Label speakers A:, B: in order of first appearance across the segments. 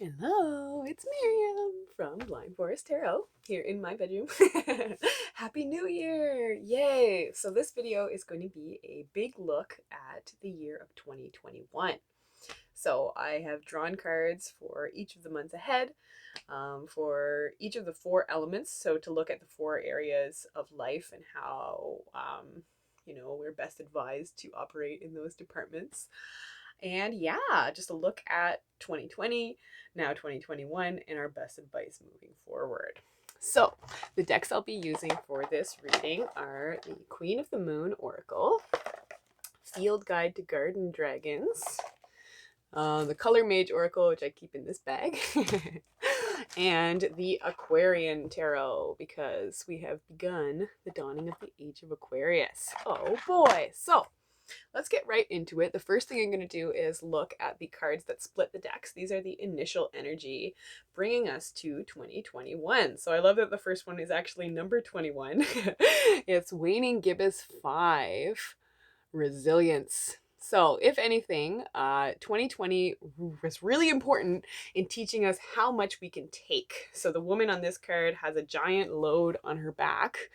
A: Hello, it's Miriam from Blind Forest Tarot here in my bedroom. Happy New Year! Yay! So this video is going to be a big look at the year of 2021. So I have drawn cards for each of the months ahead, for each of the four elements. So to look at the four areas of life and how, we're best advised to operate in those departments. And yeah, just a look at 2020, now 2021, and our best advice moving forward. So, the decks I'll be using for this reading are the Queen of the Moon Oracle, Field Guide to Garden Dragons, the Color Mage Oracle, which I keep in this bag, and the Aquarian Tarot, because we have begun the dawning of the age of Aquarius. Oh boy! So, let's get right into it. The first thing I'm going to do is look at the cards that split the decks. These are the initial energy bringing us to 2021. So I love that the first one is actually number 21. It's Waning Gibbous 5, Resilience. So if anything, 2020 was really important in teaching us how much we can take. So the woman on this card has a giant load on her back.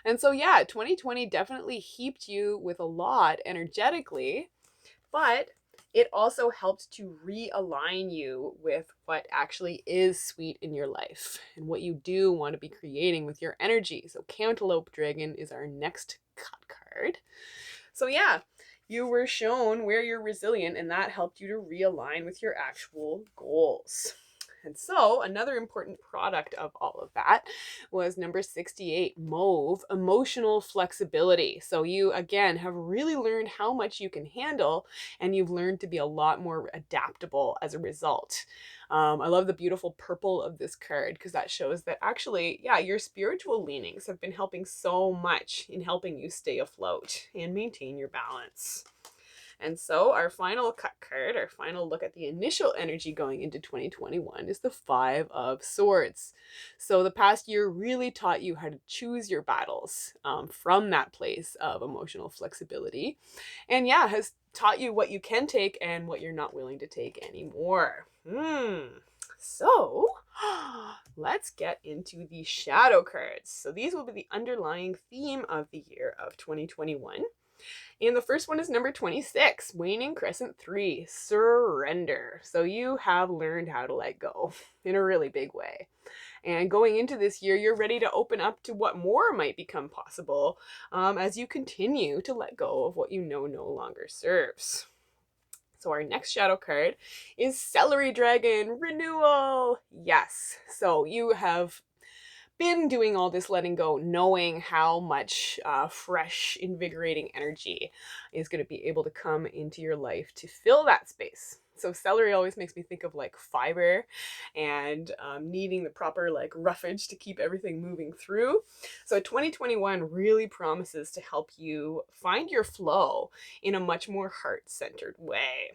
A: And so yeah, 2020 definitely heaped you with a lot energetically, but it also helped to realign you with what actually is sweet in your life and what you do want to be creating with your energy. So Cantaloupe Dragon is our next cut card. So yeah, you were shown where you're resilient, and that helped you to realign with your actual goals. And so another important product of all of that was number 68, Mauve, emotional flexibility. So you, again, have really learned how much you can handle, and you've learned to be a lot more adaptable as a result. I love the beautiful purple of this card because that shows that actually, yeah, your spiritual leanings have been helping so much in helping you stay afloat and maintain your balance. And so our final cut card, our final look at the initial energy going into 2021 is the Five of Swords. So the past year really taught you how to choose your battles from that place of emotional flexibility. And yeah, has taught you what you can take and what you're not willing to take anymore. So let's get into the shadow cards. So these will be the underlying theme of the year of 2021. And the first one is number 26, Waning Crescent 3, Surrender. So you have learned how to let go in a really big way. And going into this year, you're ready to open up to what more might become possible as you continue to let go of what you know no longer serves. So our next shadow card is Celery Dragon, Renewal. Yes, so you have been doing all this letting go, knowing how much fresh, invigorating energy is going to be able to come into your life to fill that space. So celery always makes me think of like fiber and needing the proper like roughage to keep everything moving through. So 2021 really promises to help you find your flow in a much more heart-centered way.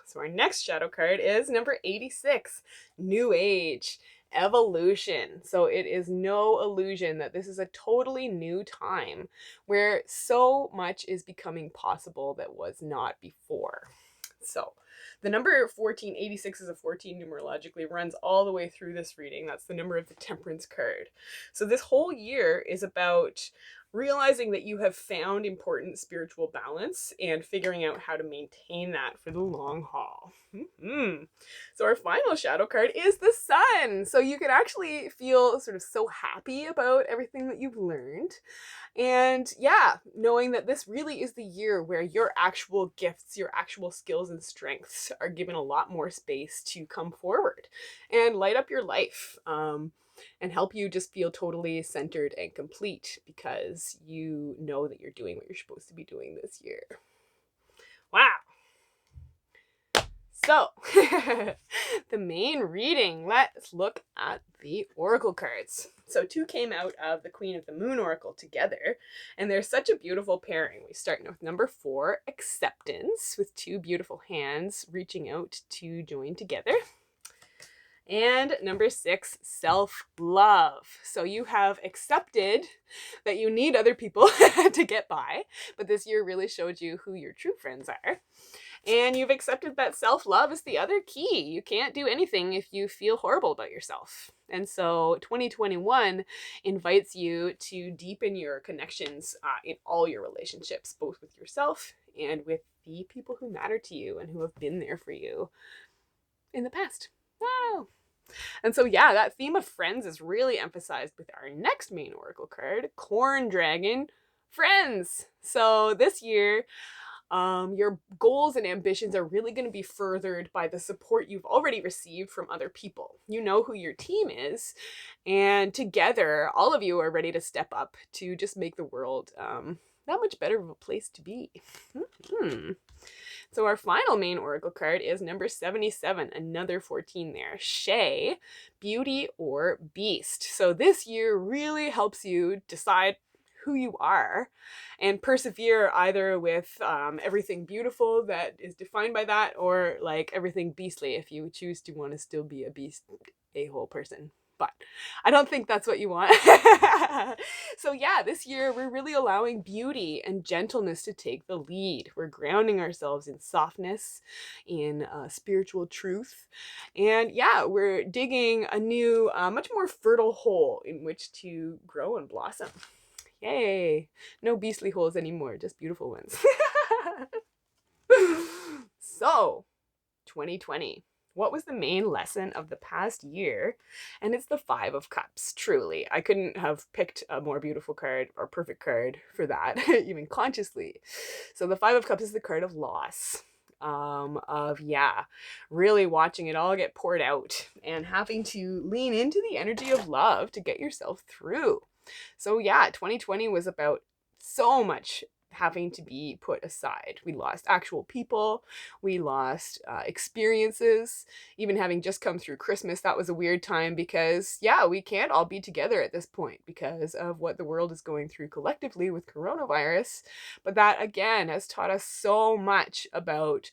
A: So our next shadow card is number 86, New Age, Evolution. So it is no illusion that this is a totally new time where so much is becoming possible that was not before. So the number 1486 is a 14 numerologically, runs all the way through this reading. That's the number of the Temperance card. So this whole year is about realizing that you have found important spiritual balance and figuring out how to maintain that for the long haul. So our final shadow card is the Sun. So you can actually feel sort of so happy about everything that you've learned. And yeah, knowing that this really is the year where your actual gifts, your actual skills and strengths are given a lot more space to come forward and light up your life. And help you just feel totally centered and complete because you know that you're doing what you're supposed to be doing this year. Wow. So, the main reading, let's look at the oracle cards. So 2 came out of the Queen of the Moon Oracle together, and they're such a beautiful pairing. We start with number 4, Acceptance, with 2 beautiful hands reaching out to join together. And number 6, self-love. So you have accepted that you need other people to get by, but this year really showed you who your true friends are. And you've accepted that self-love is the other key. You can't do anything if you feel horrible about yourself. And so 2021 invites you to deepen your connections in all your relationships, both with yourself and with the people who matter to you and who have been there for you in the past. Wow. And so, yeah, that theme of friends is really emphasized with our next main oracle card, Corn Dragon Friends. So this year, your goals and ambitions are really going to be furthered by the support you've already received from other people. You know who your team is, and together, all of you are ready to step up to just make the world that much better of a place to be. So our final main oracle card is number 77, another 14 there. Shay, Beauty or Beast. So this year really helps you decide who you are and persevere either with everything beautiful that is defined by that, or like everything beastly if you choose to want to still be a beast a-hole person. But I don't think that's what you want. So yeah, this year we're really allowing beauty and gentleness to take the lead. We're grounding ourselves in softness, in spiritual truth. And yeah, we're digging a new, much more fertile hole in which to grow and blossom. Yay! No beastly holes anymore, just beautiful ones. So, 2020. What was the main lesson of the past year? And it's the Five of Cups, truly. I couldn't have picked a more beautiful card or perfect card for that, even consciously. So the Five of Cups is the card of loss. Really watching it all get poured out and having to lean into the energy of love to get yourself through. So yeah, 2020 was about so much having to be put aside. We lost actual people, we lost experiences. Even having just come through Christmas, that was a weird time because yeah, we can't all be together at this point because of what the world is going through collectively with coronavirus. But that again has taught us so much about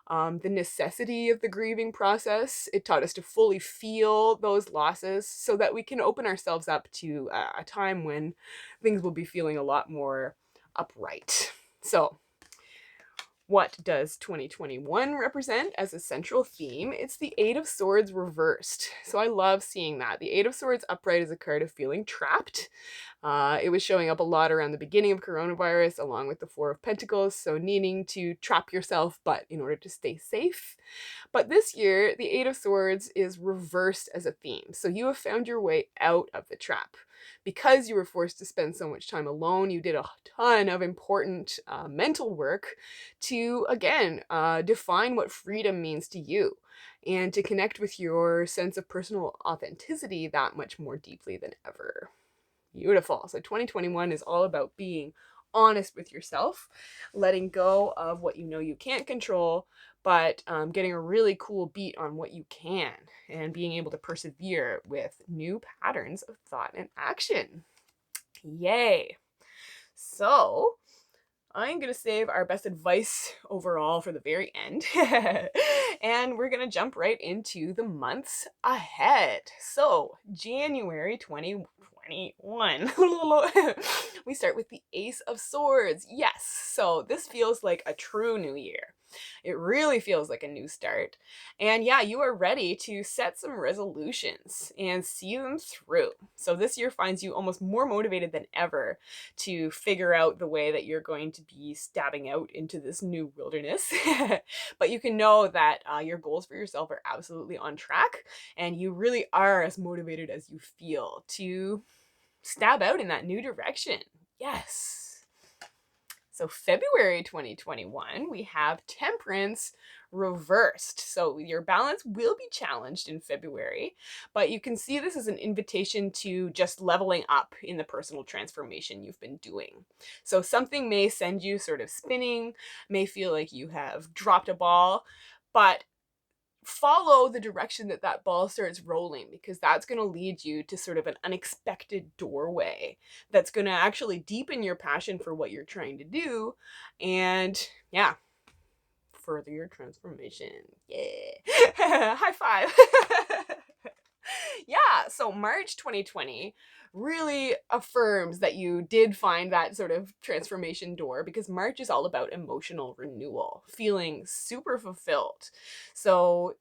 A: the necessity of the grieving process. It taught us to fully feel those losses so that we can open ourselves up to a time when things will be feeling a lot more upright. So, what does 2021 represent as a central theme? It's the Eight of Swords reversed. So I love seeing that. The Eight of Swords upright is a card of feeling trapped. It was showing up a lot around the beginning of coronavirus, along with the Four of Pentacles, so needing to trap yourself, but in order to stay safe. But this year, the Eight of Swords is reversed as a theme. So you have found your way out of the trap. Because you were forced to spend so much time alone, you did a ton of important mental work to, again, define what freedom means to you and to connect with your sense of personal authenticity that much more deeply than ever. Beautiful. So 2021 is all about being honest with yourself, letting go of what you know you can't control, but getting a really cool beat on what you can and being able to persevere with new patterns of thought and action. Yay. So I'm going to save our best advice overall for the very end. And we're going to jump right into the months ahead. So January 2021. We start with the Ace of Swords. Yes, so this feels like a true new year. It really feels like a new start. And yeah, you are ready to set some resolutions and see them through. So this year finds you almost more motivated than ever to figure out the way that you're going to be stabbing out into this new wilderness. But you can know that your goals for yourself are absolutely on track, and you really are as motivated as you feel to stab out in that new direction. Yes. So February 2021, we have Temperance reversed. So your balance will be challenged in February, but you can see this as an invitation to just leveling up in the personal transformation you've been doing. So something may send you sort of spinning, may feel like you have dropped a ball, but follow the direction that that ball starts rolling, because that's going to lead you to sort of an unexpected doorway that's going to actually deepen your passion for what you're trying to do and yeah, further your transformation. Yeah. High five. Yeah, so So March 2020 really affirms that you did find that sort of transformation door, because March is all about emotional renewal, feeling super fulfilled. So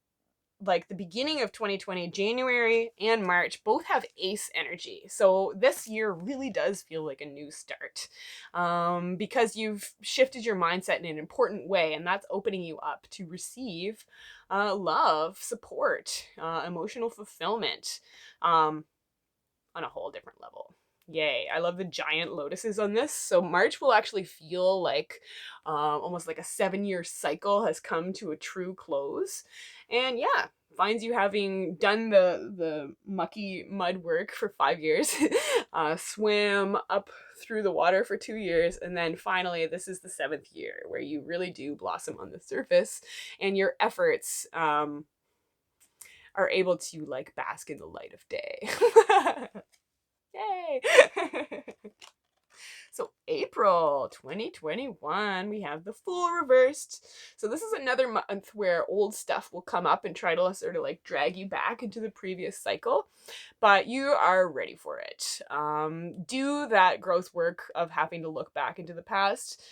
A: like the beginning of 2020, January and March both have ace energy. So this year really does feel like a new start, because you've shifted your mindset in an important way, and that's opening you up to receive love, support, emotional fulfillment, on a whole different level. Yay. I love the giant lotuses on this. So March will actually feel like almost like a 7-year cycle has come to a true close. And yeah, finds you having done the mucky mud work for 5 years, swim up through the water for 2 years, and then finally this is the 7th year where you really do blossom on the surface, and your efforts are able to like bask in the light of day. Yay! So April 2021, we have the Fool reversed. So this is another month where old stuff will come up and try to sort of like drag you back into the previous cycle, but you are ready for it. Do that growth work of having to look back into the past,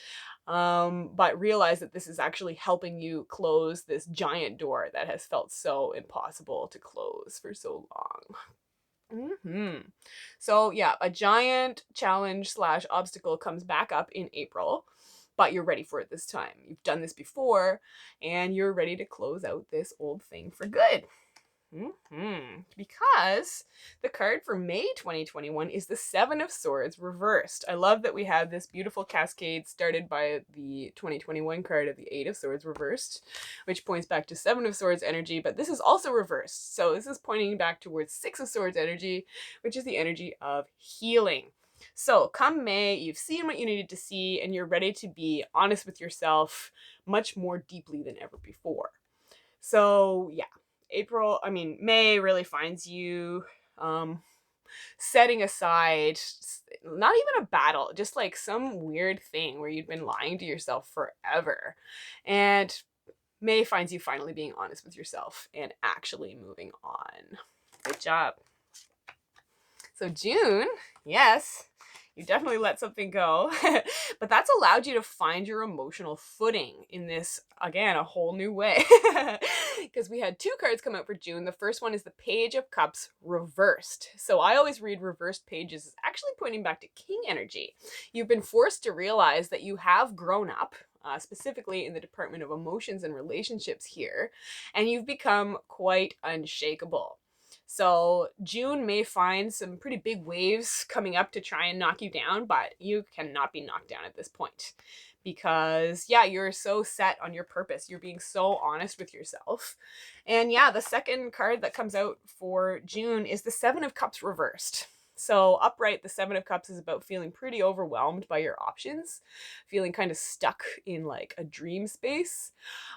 A: but realize that this is actually helping you close this giant door that has felt so impossible to close for so long. So yeah, a giant challenge slash obstacle comes back up in April, but you're ready for it this time. You've done this before, and you're ready to close out this old thing for good. Because the card for May 2021 is the Seven of Swords reversed. I love that we have this beautiful cascade started by the 2021 card of the Eight of Swords reversed, which points back to Seven of Swords energy, but this is also reversed. So this is pointing back towards Six of Swords energy, which is the energy of healing. So come May, you've seen what you needed to see, and you're ready to be honest with yourself much more deeply than ever before. So yeah, May really finds you setting aside not even a battle, just like some weird thing where you'd been lying to yourself forever. And May finds you finally being honest with yourself and actually moving on. Good job. So June, yes, you definitely let something go, but that's allowed you to find your emotional footing in this, again, a whole new way. Because we had 2 cards come out for June. The first one is the Page of Cups reversed. So I always read reversed pages as actually pointing back to King energy. You've been forced to realize that you have grown up, specifically in the department of emotions and relationships here, and you've become quite unshakable. So June may find some pretty big waves coming up to try and knock you down, but you cannot be knocked down at this point. Because, yeah, you're so set on your purpose. You're being so honest with yourself. And yeah, the second card that comes out for June is the Seven of Cups reversed. So upright, the Seven of Cups is about feeling pretty overwhelmed by your options, feeling kind of stuck in like a dream space.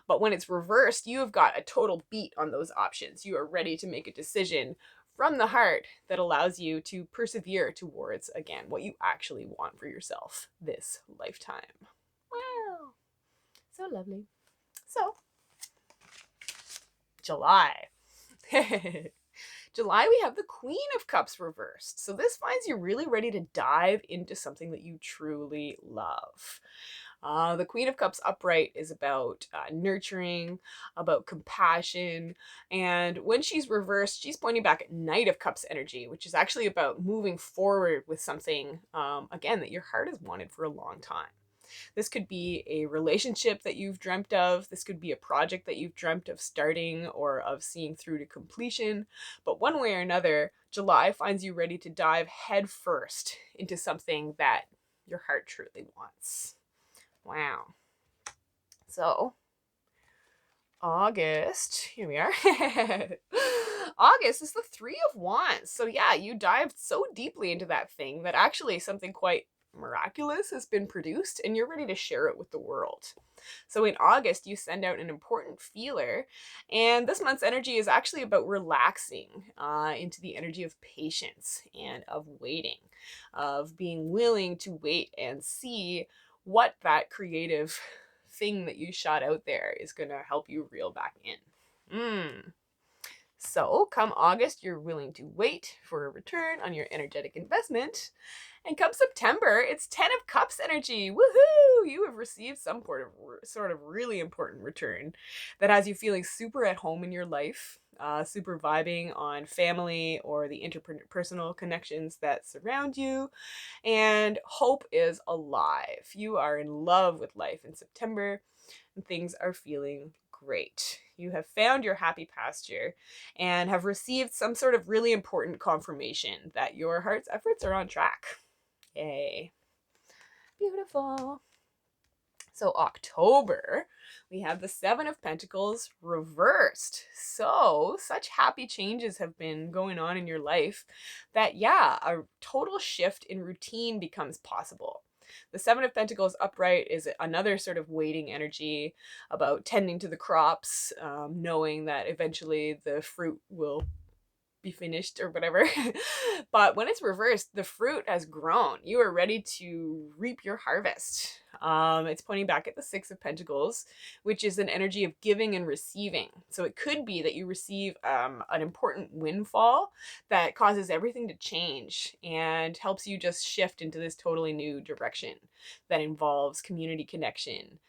A: But when it's reversed, you have got a total beat on those options. You are ready to make a decision from the heart that allows you to persevere towards, again, what you actually want for yourself this lifetime. Wow. So lovely. So, July. July, we have the Queen of Cups reversed. So this finds you really ready to dive into something that you truly love. The Queen of Cups upright is about nurturing, about compassion, and when she's reversed, she's pointing back at Knight of Cups energy, which is actually about moving forward with something, again, that your heart has wanted for a long time. This could be a relationship that you've dreamt of. This could be a project that you've dreamt of starting or of seeing through to completion. But one way or another, July finds you ready to dive headfirst into something that your heart truly wants. Wow. So, August, here we are. August is the Three of Wands. So yeah, you dived so deeply into that thing that actually something quite miraculous has been produced, and you're ready to share it with the world. So in August, you send out an important feeler, and this month's energy is actually about relaxing into the energy of patience and of waiting, of being willing to wait and see what that creative thing that you shot out there is going to help you reel back in. So, come August, you're willing to wait for a return on your energetic investment. And come September, it's 10 of Cups energy. Woohoo! You have received some sort of really important return that has you feeling super at home in your life, super vibing on family or the interpersonal connections that surround you. And hope is alive. You are in love with life in September, and things are feeling great. You have found your happy pasture and have received some sort of really important confirmation that your heart's efforts are on track. Yay. Beautiful. So October, we have the Seven of Pentacles reversed. So such happy changes have been going on in your life that, yeah, a total shift in routine becomes possible. The Seven of Pentacles upright is another sort of waiting energy about tending to the crops, knowing that eventually the fruit will be finished or whatever. But when it's reversed, the fruit has grown. You are ready to reap your harvest. It's pointing back at the Six of Pentacles, which is an energy of giving and receiving. So it could be that you receive an important windfall that causes everything to change and helps you just shift into this totally new direction that involves community connection.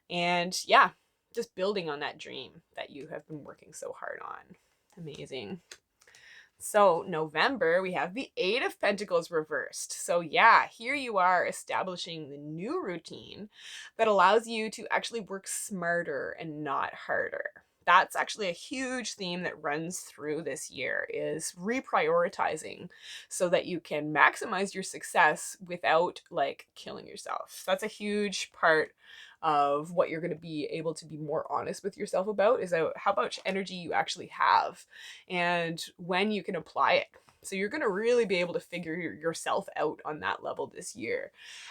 A: And yeah, just building on that dream that you have been working so hard on. Amazing. So November, we have the Eight of Pentacles reversed. So yeah, here you are establishing the new routine that allows you to actually work smarter and not harder. That's actually a huge theme that runs through this year, is reprioritizing so that you can maximize your success without like killing yourself. That's a huge part of what you're going to be able to be more honest with yourself about, is how much energy you actually have and when you can apply it. So you're going to really be able to figure yourself out on that level this year.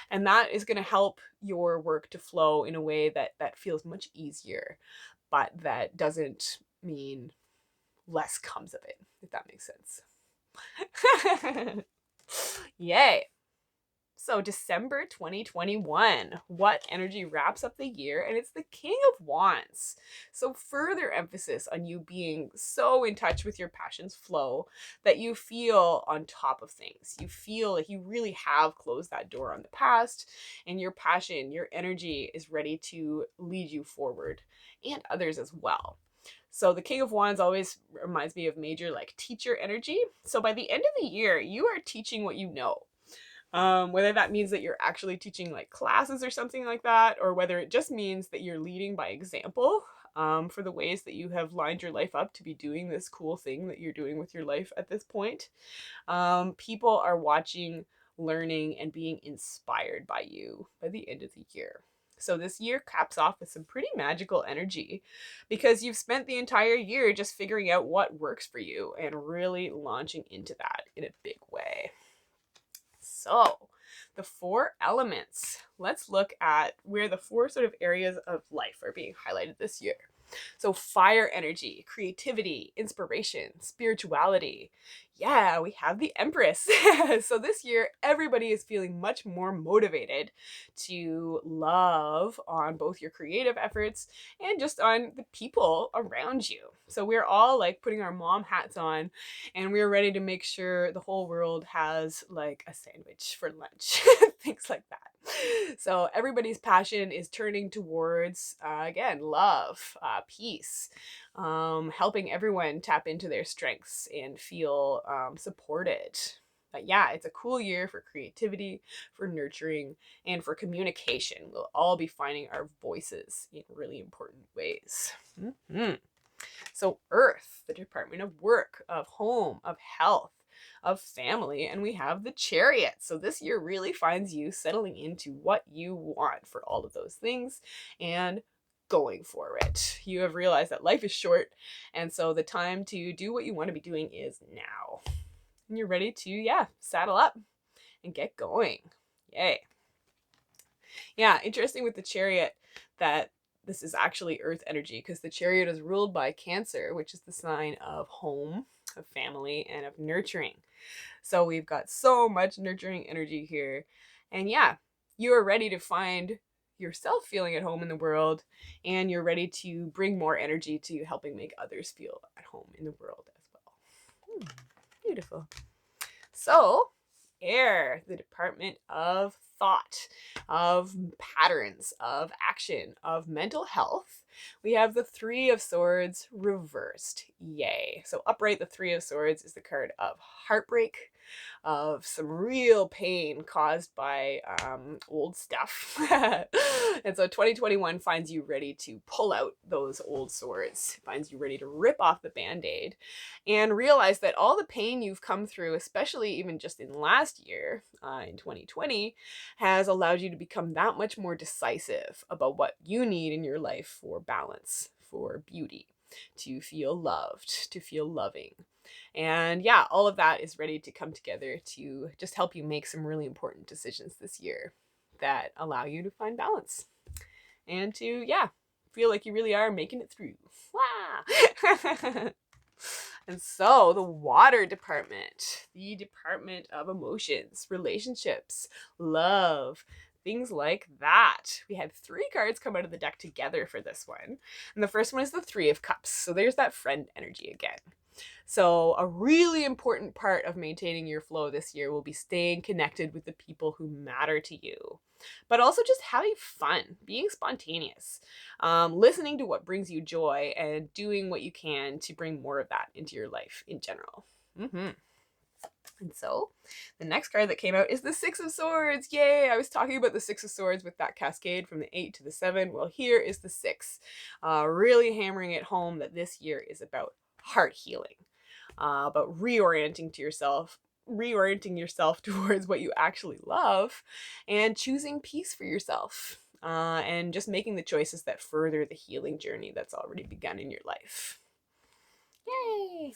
A: And that is going to help your work to flow in a way that feels much easier, but that doesn't mean less comes of it, if that makes sense. Yay. So December 2021, what energy wraps up the year? And it's the King of Wands. So further emphasis on you being so in touch with your passion's flow that you feel on top of things. You feel like you really have closed that door on the past, and your passion, your energy is ready to lead you forward and others as well. So the King of Wands always reminds me of major like teacher energy. So by the end of the year, you are teaching what you know. Whether that means that you're actually teaching like classes or something like that, or whether it just means that you're leading by example, for the ways that you have lined your life up to be doing this cool thing that you're doing with your life at this point. People are watching, learning, and being inspired by you by the end of the year. So this year caps off with some pretty magical energy because you've spent the entire year just figuring out what works for you and really launching into that in a big way. So the four elements, let's look at where the four sort of areas of life are being highlighted this year. So fire energy, creativity, inspiration, spirituality. Yeah, we have the Empress. So this year, everybody is feeling much more motivated to love on both your creative efforts and just on the people around you. So we're all like putting our mom hats on and we're ready to make sure the whole world has like a sandwich for lunch, things like that. So everybody's passion is turning towards, again, love, peace, helping everyone tap into their strengths and feel supported. But yeah, it's a cool year for creativity, for nurturing, and for communication. We'll all be finding our voices in really important ways. Mm-hmm. So Earth, the Department of Work, of Home, of Health, of Family, and we have the Chariot. So this year really finds you settling into what you want for all of those things and going for it. You have realized that life is short, and so the time to do what you want to be doing is now. And you're ready to, yeah, saddle up and get going. Yay. Yeah, interesting with the Chariot that this is actually Earth energy because the Chariot is ruled by Cancer, which is the sign of home, of family, and of nurturing. So we've got so much nurturing energy here. And yeah, you are ready to find yourself feeling at home in the world, and you're ready to bring more energy to helping make others feel at home in the world as Beautiful. So, air, the department of thought, of patterns, of action, of mental health. We have the Three of Swords reversed. Yay. So upright, the Three of Swords is the card of heartbreak, of some real pain caused by old stuff. And so 2021 finds you ready to pull out those old swords, finds you ready to rip off the band-aid and realize that all the pain you've come through, especially even just in last year, in 2020, has allowed you to become that much more decisive about what you need in your life for balance, for beauty, to feel loved, to feel loving. And yeah, all of that is ready to come together to just help you make some really important decisions this year that allow you to find balance and to, yeah, feel like you really are making it through. Wow. And so the water department, the department of emotions, relationships, love, things like that. We had 3 cards come out of the deck together for this one. And the first one is the Three of Cups. So there's that friend energy again. So a really important part of maintaining your flow this year will be staying connected with the people who matter to you, but also just having fun, being spontaneous, listening to what brings you joy, and doing what you can to bring more of that into your life in general. And so the next card that came out is the Six of Swords. Yay! I was talking about the Six of Swords with that cascade from the 8 to the 7. Well, here is the 6, really hammering it home that this year is about heart healing, about reorienting yourself towards what you actually love and choosing peace for yourself, and just making the choices that further the healing journey that's already begun in your life. Yay!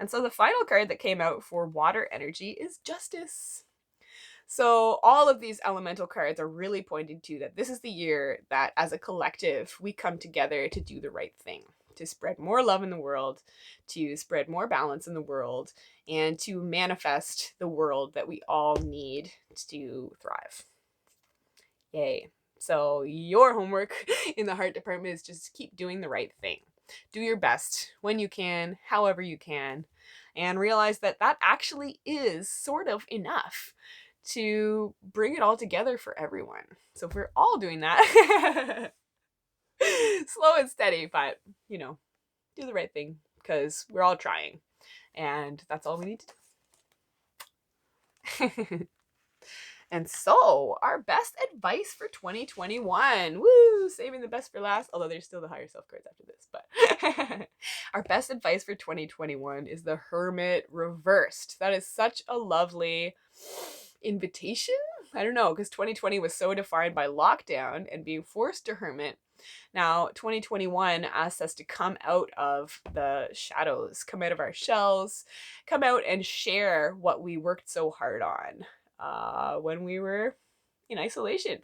A: And so the final card that came out for water energy is Justice. So all of these elemental cards are really pointing to that this is the year that as a collective we come together to do the right thing, to spread more love in the world, to spread more balance in the world, and to manifest the world that we all need to thrive. Yay. So your homework in the heart department is just keep doing the right thing. Do your best when you can, however you can, and realize that that actually is sort of enough to bring it all together for everyone. So if we're all doing that, slow and steady, but, you know, do the right thing because we're all trying. And that's all we need to do. And so, our best advice for 2021. Woo! Saving the best for last, although there's still the higher self cards after this. But our best advice for 2021 is the Hermit reversed. That is such a lovely invitation. I don't know, because 2020 was so defined by lockdown and being forced to hermit. Now, 2021 asks us to come out of the shadows, come out of our shells, come out and share what we worked so hard on when we were in isolation.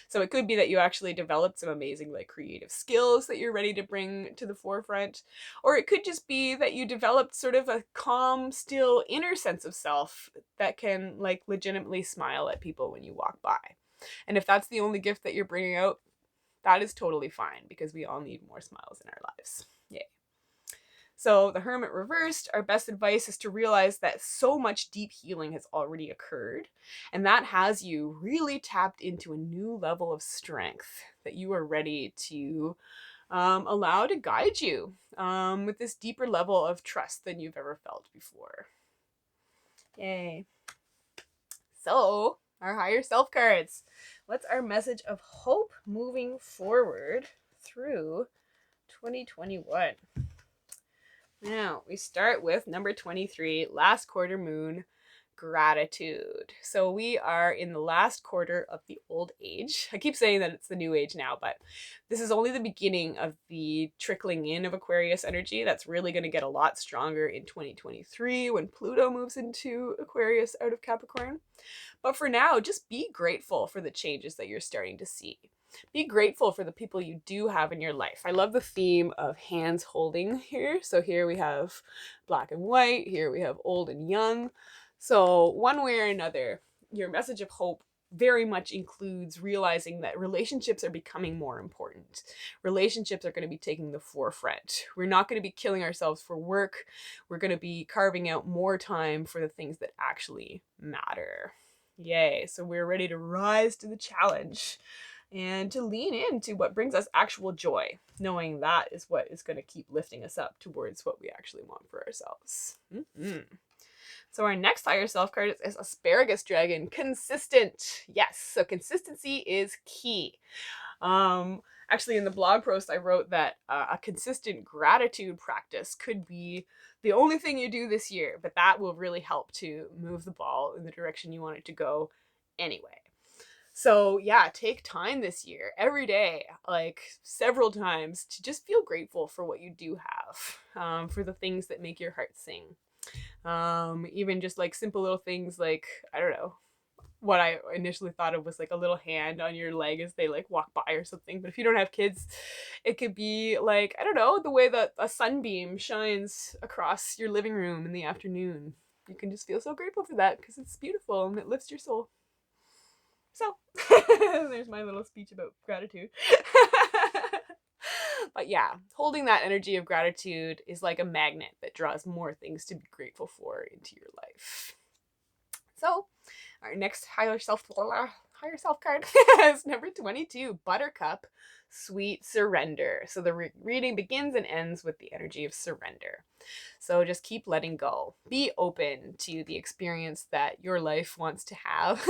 A: So it could be that you actually developed some amazing like creative skills that you're ready to bring to the forefront, or it could just be that you developed sort of a calm, still inner sense of self that can like legitimately smile at people when you walk by. And if that's the only gift that you're bringing out, that is totally fine because we all need more smiles in our lives. Yay. So the Hermit reversed, our best advice is to realize that so much deep healing has already occurred, and that has you really tapped into a new level of strength that you are ready to allow to guide you with this deeper level of trust than you've ever felt before. Yay. So, our higher self cards. What's our message of hope moving forward through 2021? Now, we start with number 23, last quarter moon, gratitude. So we are in the last quarter of the old age. I keep saying that it's the new age now, but this is only the beginning of the trickling in of Aquarius energy. That's really going to get a lot stronger in 2023 when Pluto moves into Aquarius out of Capricorn. But for now, just be grateful for the changes that you're starting to see. Be grateful for the people you do have in your life. I love the theme of hands holding here. So here we have black and white. Here we have old and young. So one way or another, your message of hope very much includes realizing that relationships are becoming more important. Relationships are going to be taking the forefront. We're not going to be killing ourselves for work. We're going to be carving out more time for the things that actually matter. Yay. So we're ready to rise to the challenge and to lean into what brings us actual joy, knowing that is what is going to keep lifting us up towards what we actually want for ourselves. So our next higher self card is Asparagus Dragon, consistent. Yes, so consistency is key. Actually, in the blog post, I wrote that a consistent gratitude practice could be the only thing you do this year, but that will really help to move the ball in the direction you want it to go anyway. So yeah, take time this year, every day, like several times, to just feel grateful for what you do have, for the things that make your heart sing. Even just like simple little things like, I don't know, what I initially thought of was like a little hand on your leg as they like walk by or something. But if you don't have kids, it could be like, I don't know, the way that a sunbeam shines across your living room in the afternoon. You can just feel so grateful for that because it's beautiful and it lifts your soul. So there's my little speech about gratitude. But yeah, holding that energy of gratitude is like a magnet that draws more things to be grateful for into your life. So our next higher self card is number 22, Buttercup, Sweet Surrender. So the reading begins and ends with the energy of surrender. So just keep letting go. Be open to the experience that your life wants to have.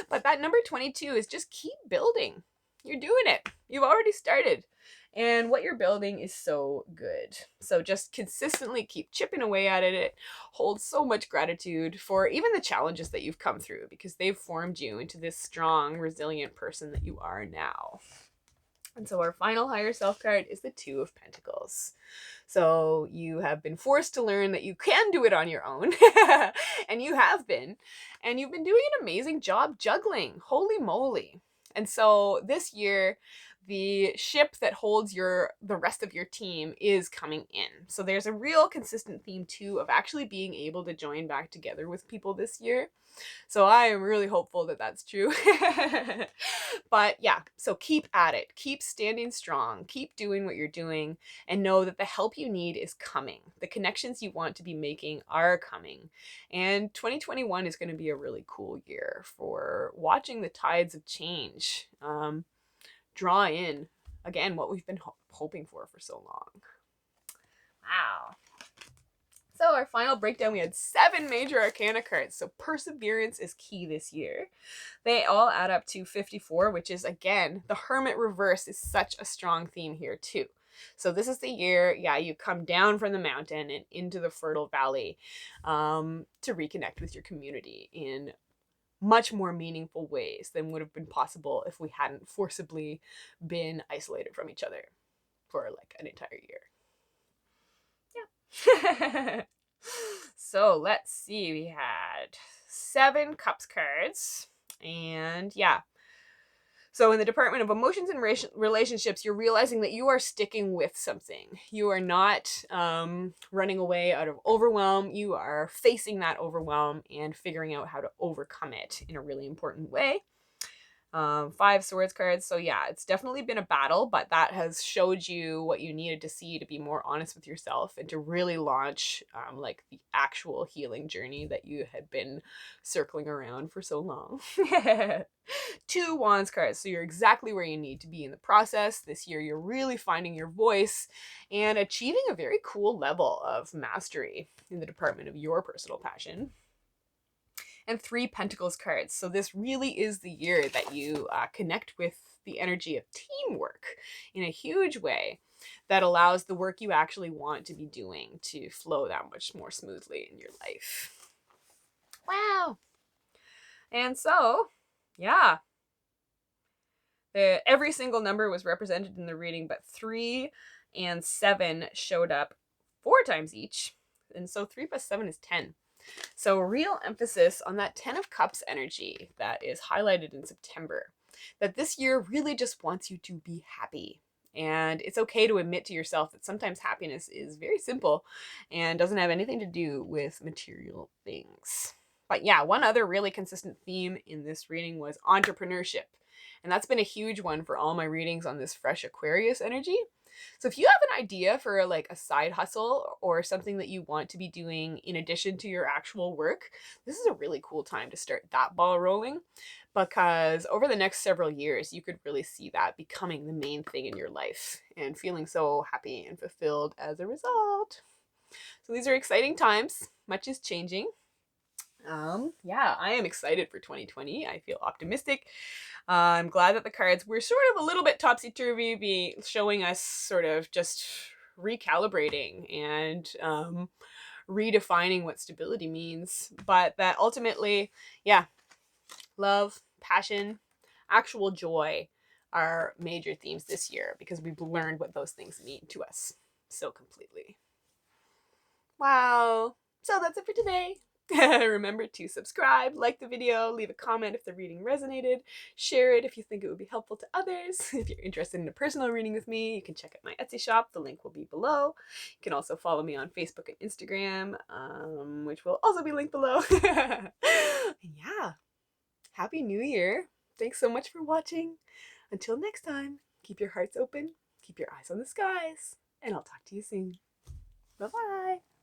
A: But that number 22 is just keep building. You're doing it. You've already started. And what you're building is so good. So just consistently keep chipping away at it. Hold so much gratitude for even the challenges that you've come through, because they've formed you into this strong, resilient person that you are now. And so our final higher self card is the Two of Pentacles. So you have been forced to learn that you can do it on your own. And you have been. And you've been doing an amazing job juggling. Holy moly. And so this year, the ship that holds the rest of your team is coming in. So there's a real consistent theme too of actually being able to join back together with people this year. So I am really hopeful that that's true. But yeah, so keep at it. Keep standing strong. Keep doing what you're doing, and know that the help you need is coming. The connections you want to be making are coming. And 2021 is going to be a really cool year for watching the tides of change draw in, again, what we've been hoping for so long. Wow. So our final breakdown, we had 7 major arcana cards. So perseverance is key this year. They all add up to 54, which is, again, the Hermit reverse is such a strong theme here too. So this is the year, you come down from the mountain and into the fertile valley to reconnect with your community in much more meaningful ways than would have been possible if we hadn't forcibly been isolated from each other for like an entire year. Yeah. So let's see, we had 7 Cups cards, and so in the Department of Emotions and Relationships, you're realizing that you are sticking with something. You are not running away out of overwhelm. You are facing that overwhelm and figuring out how to overcome it in a really important way. 5 Swords cards. So yeah, it's definitely been a battle, but that has showed you what you needed to see to be more honest with yourself and to really launch like the actual healing journey that you had been circling around for so long. 2 Wands cards. So you're exactly where you need to be in the process. This year, you're really finding your voice and achieving a very cool level of mastery in the department of your personal passion. And 3 Pentacles cards. So this really is the year that you connect with the energy of teamwork in a huge way that allows the work you actually want to be doing to flow that much more smoothly in your life. Wow. And so, every single number was represented in the reading, but 3 and 7 showed up 4 times each. And so 3 plus 7 is 10. So real emphasis on that 10 of Cups energy that is highlighted in September. That this year really just wants you to be happy. And it's okay to admit to yourself that sometimes happiness is very simple and doesn't have anything to do with material things. But yeah, one other really consistent theme in this reading was entrepreneurship. And that's been a huge one for all my readings on this fresh Aquarius energy. So if you have an idea for like a side hustle or something that you want to be doing in addition to your actual work, this is a really cool time to start that ball rolling, because over the next several years you could really see that becoming the main thing in your life and feeling so happy and fulfilled as a result. So these are exciting times. Much is changing. Yeah, I am excited for 2020. I feel optimistic. I'm glad that the cards were sort of a little bit topsy-turvy, be showing us sort of just recalibrating and redefining what stability means. But that ultimately, yeah, love, passion, actual joy are major themes this year because we've learned what those things mean to us so completely. Wow. So that's it for today. Remember to subscribe, like the video, leave a comment if the reading resonated, share it if you think it would be helpful to others. If you're interested in a personal reading with me, you can check out my Etsy shop. The link will be below. You can also follow me on Facebook and Instagram, which will also be linked below. And yeah, Happy New Year. Thanks so much for watching. Until next time, keep your hearts open, keep your eyes on the skies, and I'll talk to you soon. Bye-bye.